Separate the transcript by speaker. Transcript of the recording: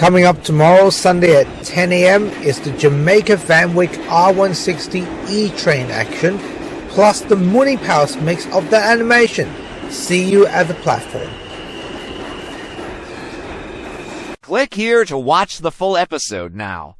Speaker 1: Coming up tomorrow, Sunday at 10 a.m. is the Jamaica Van Wyck R160 E-Train action, plus the Munipals mix of the animation. See you at the platform.
Speaker 2: Click here to watch the full episode now.